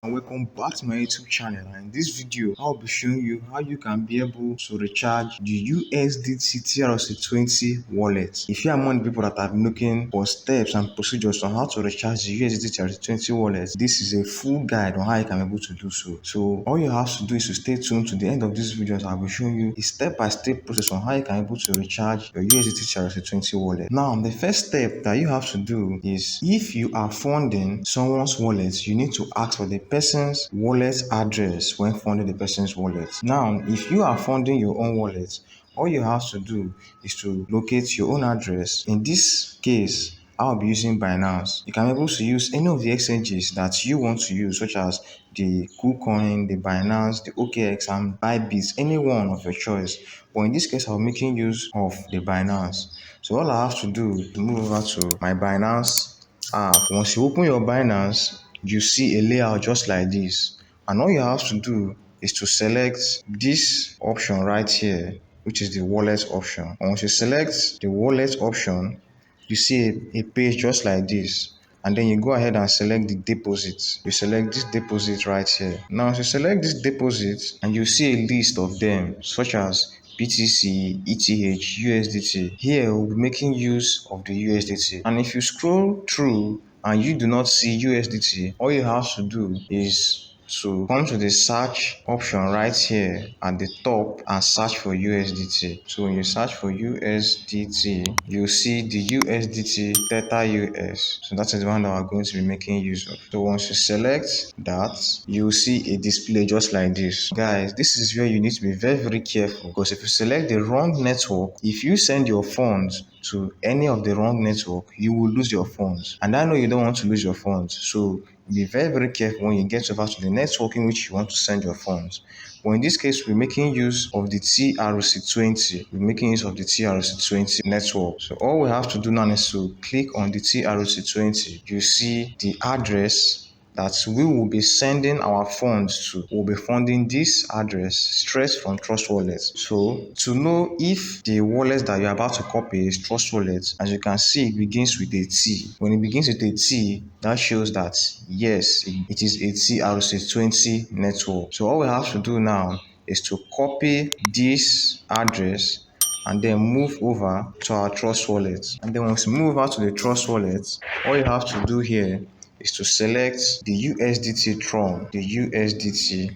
And welcome back to my YouTube channel. And in this video I'll be showing you how you can be able to recharge the USDT TRC20 wallet. If you are among the people that have been looking for steps and procedures on how to recharge the USDT TRC20 wallet, this is a full guide on how you can be able to do so. So all you have to do is to stay tuned to the end of this video as I'll be showing you a step-by-step process on how you can be able to recharge your USDT TRC20 wallet. Now the first step that you have to do is, if you are funding someone's wallet, you need to ask for the person's wallet address when funding the person's wallet. Now, if you are funding your own wallet, all you have to do is to locate your own address. In this case, I'll be using Binance. You can be able to use any of the exchanges that you want to use, such as the KuCoin, the Binance, the OKX, and Bybit, any one of your choice. But in this case, I'll be making use of the Binance. So all I have to do is to move over to my Binance app. Once you open your Binance, you see a layout just like this. And all you have to do is to select this option right here, which is the wallet option. And once you select the wallet option, you see a page just like this. And then you go ahead and select the deposit. You select this deposit right here. Now, as you select this deposit, and you see a list of them, such as BTC, ETH, USDT. Here we'll be making use of the USDT. And if you scroll through and you do not see USDT, all you have to do is to come to the search option right here at the top and search for USDT. So when you search for USDT, you'll see the USDT Theta US. So that is the one that we're going to be making use of. So once you select that, you'll see a display just like this. Guys, this is where you need to be very careful, because if you select the wrong network, if you send your funds to any of the wrong network, you will lose your funds. And I know you don't want to lose your funds, so be very careful when you get over to the network in which you want to send your funds. But in this case, we're making use of the TRC20. We're making use of the TRC20 network. So all we have to do now is to click on the TRC20. You see the address that we will be sending our funds to. We'll be funding this address straight from Trust Wallet. So to know if the wallet that you're about to copy is Trust Wallet, as you can see, it begins with a T. When it begins with a T, that shows that yes, it is a TRC20 network. So all we have to do now is to copy this address and then move over to our Trust Wallet. And then once you move over to the Trust Wallet, all you have to do here is to select the USDT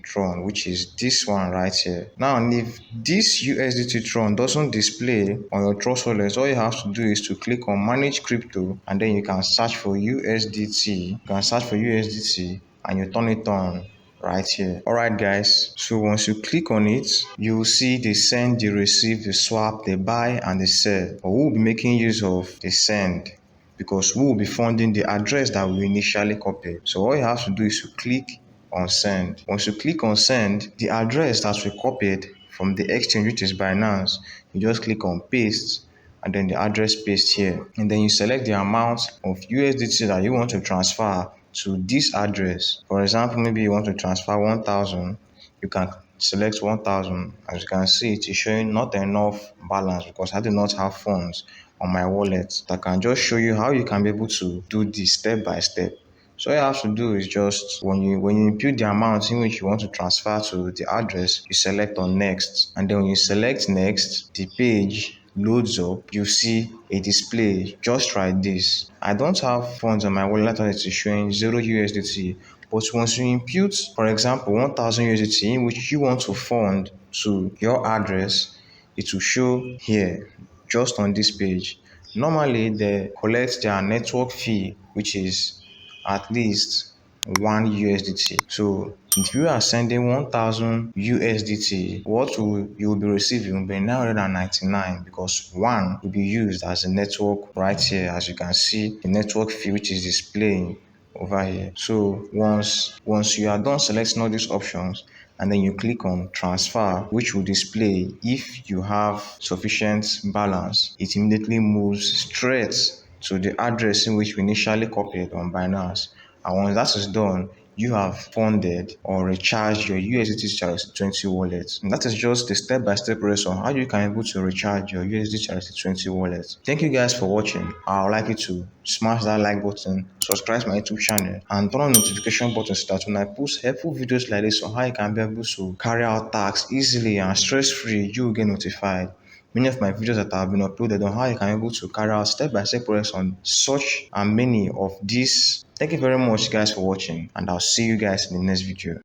Tron, which is this one right here. Now, if this USDT Tron doesn't display on your Trust Wallet, all you have to do is to click on Manage Crypto, and then you can search for USDT. You can search for USDT and you turn it on right here. Alright guys, so once you click on it, you will see the send, the receive, the swap, the buy, and the sell. But we will be making use of the send, because we will be funding the address that we initially copied. So all you have to do is to click on send. Once you click on send, the address that we copied from the exchange, which is Binance, you just click on paste, and then the address paste here. And then you select the amount of USDT that you want to transfer to this address. For example, maybe you want to transfer 1,000, you can select 1,000. As you can see, it is showing not enough balance because I do not have funds on my wallet. I can just show you how you can be able to do this step by step. So all you have to do is just, when you input the amount in which you want to transfer to the address, you select on next. And then when you select next, the page loads up. You see a display just like this. I don't have funds on my wallet and it is showing 0 USDT. But once you input, for example, 1,000 USDT in which you want to fund to your address, it will show here just on this page. Normally, they collect their network fee, which is at least 1 USDT. So if you are sending 1,000 USDT, what you will be receiving will be 999, because 1 will be used as a network right here. As you can see, the network fee which is displaying over here. So once you are done selecting all these options, and then you click on transfer, which will display if you have sufficient balance, it immediately moves straight to the address in which we initially copied on Binance. And once that is done, you have funded or recharged your USDT TRC20 wallet. And that is just the step-by-step process on how you can be able to recharge your USDT TRC20 wallet. Thank you guys for watching. I would like you to smash that like button, subscribe to my YouTube channel, and turn on the notification button so that when I post helpful videos like this on how you can be able to carry out tasks easily and stress-free, you will get notified. Many of my videos that have been uploaded on how you can be able to carry out step-by-step process on such and many of these. Thank you very much guys for watching, and I'll see you guys in the next video.